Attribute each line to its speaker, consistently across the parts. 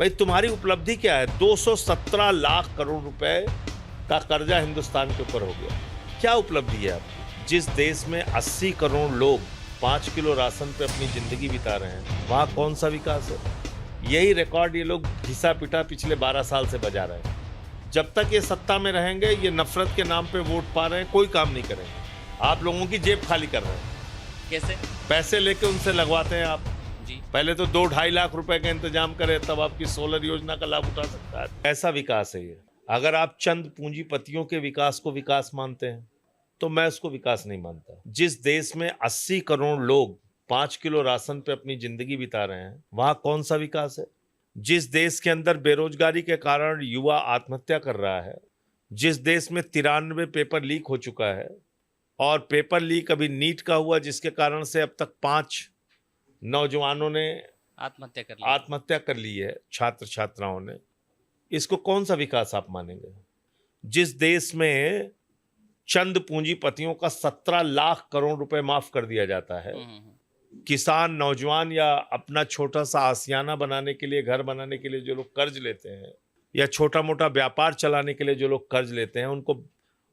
Speaker 1: भाई तुम्हारी उपलब्धि क्या है? 217 लाख करोड़ रुपए का कर्जा हिंदुस्तान के ऊपर हो गया। क्या उपलब्धि है आपकी? जिस देश में 80 करोड़ लोग 5 किलो राशन पे अपनी जिंदगी बिता रहे हैं, वहां कौन सा विकास है? यही रिकॉर्ड ये लोग घिसा पिटा पिछले 12 साल से बजा रहे हैं। जब तक ये सत्ता में रहेंगे, ये नफरत के नाम पे वोट पा रहे हैं, कोई काम नहीं करेंगे। आप लोगों की जेब खाली कर रहे हैं।
Speaker 2: कैसे?
Speaker 1: पैसे लेके उनसे लगवाते हैं आप।
Speaker 2: जी।
Speaker 1: पहले तो 2-2.5 लाख रुपए का इंतजाम करें, तब आपकी सोलर योजना का लाभ उठा सकता है। ऐसा विकास है ये। अगर आप चंद पूंजीपतियों के विकास को विकास मानते हैं, तो मैं उसको विकास नहीं मानता। जिस देश में 80 करोड़ लोग 5 किलो राशन पे अपनी जिंदगी बिता रहे हैं, वहां कौन सा विकास है? जिस देश के अंदर बेरोजगारी के कारण युवा आत्महत्या कर रहा है, जिस देश में 93 पेपर लीक हो चुका है, और पेपर लीक अभी नीट का हुआ, जिसके कारण से अब तक 5 नौजवानों ने आत्महत्या कर ली है, छात्र छात्राओं ने। इसको कौन सा विकास आप मानेंगे? जिस देश में चंद पूंजीपतियों का 17 लाख करोड़ रुपए माफ कर दिया जाता है, किसान, नौजवान या अपना छोटा सा आसियाना बनाने के लिए, घर बनाने के लिए जो लोग कर्ज लेते हैं, या छोटा मोटा व्यापार चलाने के लिए जो लोग कर्ज लेते हैं, उनको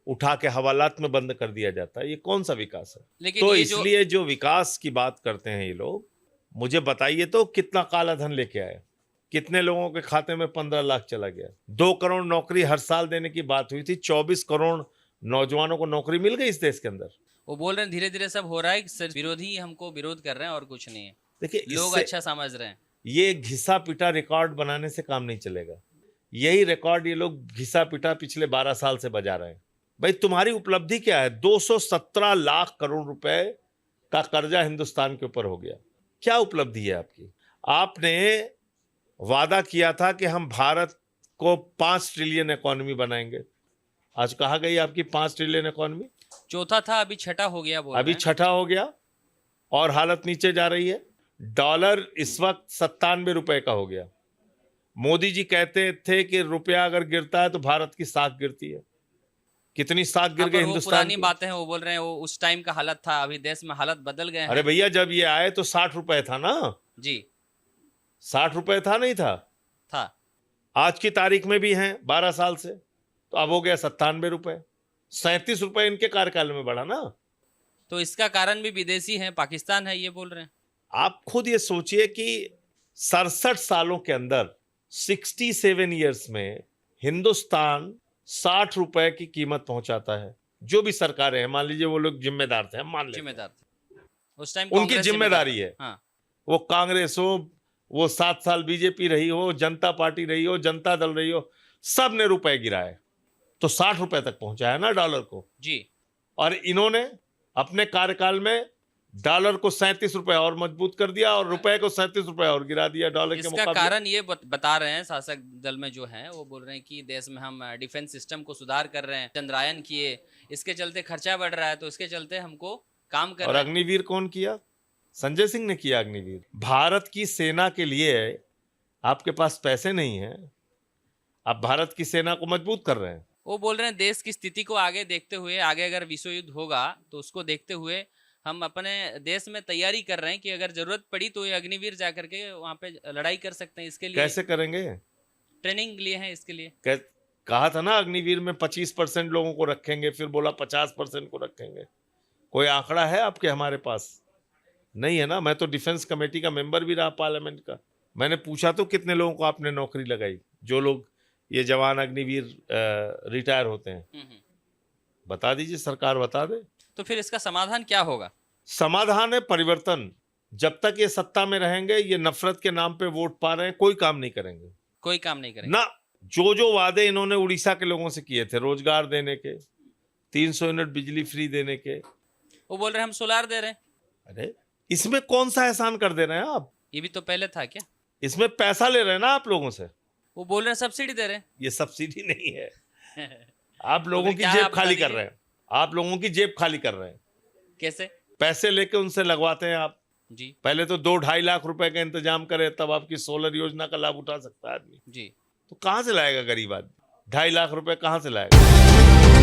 Speaker 1: उठा के हवालात में बंद कर दिया जाता है। ये कौन सा विकास है? तो इसलिए जो विकास की बात करते हैं ये लोग, मुझे बताइए तो कितना काला धन लेके आए? कितने लोगों के खाते में 15 लाख चला गया? 2 करोड़ नौकरी हर साल देने की बात हुई थी, 24 करोड़ नौजवानों को नौकरी मिल गई इस देश के अंदर।
Speaker 2: वो बोल रहे हैं धीरे धीरे सब हो रहा है, सिर्फ विरोधी हमको विरोध कर रहे हैं और कुछ नहीं है।
Speaker 1: देखिए,
Speaker 2: लोग अच्छा समझ रहे हैं।
Speaker 1: ये घिसा पिटा रिकॉर्ड बनाने से काम नहीं चलेगा। यही रिकॉर्ड ये लोग घिसा पिटा पिछले 12 साल से बजा रहे हैं। भाई तुम्हारी उपलब्धि क्या है? 217 लाख करोड़ रुपए का कर्जा हिंदुस्तान के ऊपर हो गया। क्या उपलब्धि है आपकी? आपने वादा किया था कि हम भारत को 5 ट्रिलियन इकोनॉमी बनाएंगे। आज कहाँ गई आपकी 5 ट्रिलियन इकोनॉमी?
Speaker 2: चौथा था, अभी छठा हो गया।
Speaker 1: अभी छठा हो गया और हालत नीचे जा रही है। डॉलर इस वक्त 97 रुपए का हो गया। मोदी जी कहते थे कि रुपया अगर गिरता है तो भारत की साख गिरती है। कितनी साख गिर गई हिंदुस्तान
Speaker 2: पुरानी
Speaker 1: की?
Speaker 2: बातें हैं, वो बोल रहे हैं वो उस टाइम का हालत था, अभी देश में हालत बदल गए हैं।
Speaker 1: अरे भैया, जब ये आए तो 60 रुपए था ना
Speaker 2: जी।
Speaker 1: 60 रुपए था, नहीं था? आज की तारीख में भी हैं 12 साल से, तो अब हो गया 97 रुपए। 37 रुपए इनके कार्यकाल में बढ़ा ना।
Speaker 2: तो इसका कारण भी विदेशी है, पाकिस्तान है, ये बोल रहे हैं।
Speaker 1: आप खुद ये सोचिए कि 67 सालों के अंदर, 67 ईयर्स में हिंदुस्तान 60 रुपए की कीमत पहुंचाता है। जो भी सरकारें हैं, मान लीजिए वो लोग जिम्मेदार थे, हम मान लेते हैं
Speaker 2: उस टाइम
Speaker 1: उनकी जिम्मेदारी है।
Speaker 2: हाँ।
Speaker 1: वो कांग्रेस हो, वो 7 साल बीजेपी रही हो, जनता पार्टी रही हो, जनता दल रही हो, सब ने रुपए गिराए तो 60 रुपए तक पहुंचाया ना डॉलर को
Speaker 2: जी।
Speaker 1: और इन्होंने अपने कार्यकाल में डॉलर को 37 रुपए और मजबूत कर दिया और रुपए को 37 रुपए और गिरा दिया डॉलर के मुकाबले।
Speaker 2: इसका कारण ये बता रहे हैं शासक दल में जो है, वो बोल रहे हैं कि देश में हम डिफेंस सिस्टम को सुधार कर रहे हैं, चंद्रयान किए, इसके चलते खर्चा बढ़ रहा है, तो इसके चलते हमको काम कर। और
Speaker 1: अग्निवीर कौन किया? संजय सिंह ने किया अग्निवीर। भारत की सेना के लिए आपके पास पैसे नहीं है, आप भारत की सेना को मजबूत कर रहे हैं।
Speaker 2: वो बोल रहे हैं देश की स्थिति को आगे देखते हुए, आगे अगर विश्व युद्ध होगा तो उसको देखते हुए हम अपने देश में तैयारी कर रहे हैं कि अगर जरूरत पड़ी तो ये अग्निवीर जाकर के वहां पे लड़ाई कर सकते हैं। इसके लिए
Speaker 1: कैसे करेंगे?
Speaker 2: ट्रेनिंग लिए हैं इसके लिए।
Speaker 1: कहा था ना अग्निवीर में 25% लोगों को रखेंगे, फिर बोला 50% को रखेंगे। कोई आंकड़ा है आपके? हमारे पास नहीं है ना। मैं तो डिफेंस कमेटी का मेंबर भी रहा पार्लियामेंट का। मैंने पूछा तो कितने लोगों को आपने नौकरी लगाई, जो लोग ये जवान अग्निवीर रिटायर होते हैं? बता दीजिए, सरकार बता दे। तो
Speaker 2: फिर इसका समाधान क्या होगा?
Speaker 1: समाधान है परिवर्तन। जब तक ये सत्ता में रहेंगे, ये नफरत के नाम पे वोट पा रहे हैं, कोई काम नहीं करेंगे।
Speaker 2: कोई काम नहीं करेंगे
Speaker 1: ना। जो वादे इन्होंने उड़ीसा के लोगों से किए थे, रोजगार देने के, 300 यूनिट बिजली फ्री देने के,
Speaker 2: वो बोल रहे हैं हम सोलार दे रहे हैं।
Speaker 1: अरे इसमें कौन सा एहसान कर दे रहे हैं आप?
Speaker 2: ये भी तो पहले था क्या?
Speaker 1: इसमें पैसा ले रहे हैं ना आप लोगों से।
Speaker 2: वो बोल रहे हैं सब्सिडी दे रहे हैं।
Speaker 1: ये सब्सिडी नहीं है। आप लोगों की जेब खाली कर रहे हैं। आप लोगों की जेब खाली कर रहे हैं।
Speaker 2: कैसे?
Speaker 1: पैसे लेके उनसे लगवाते हैं आप
Speaker 2: जी।
Speaker 1: पहले तो 2-2.5 लाख रुपए का इंतजाम करें, तब आपकी सोलर योजना का लाभ उठा सकता है आदमी।
Speaker 2: जी।
Speaker 1: तो कहां से लाएगा गरीब आदमी? 2.5 लाख रुपए कहां से लाएगा?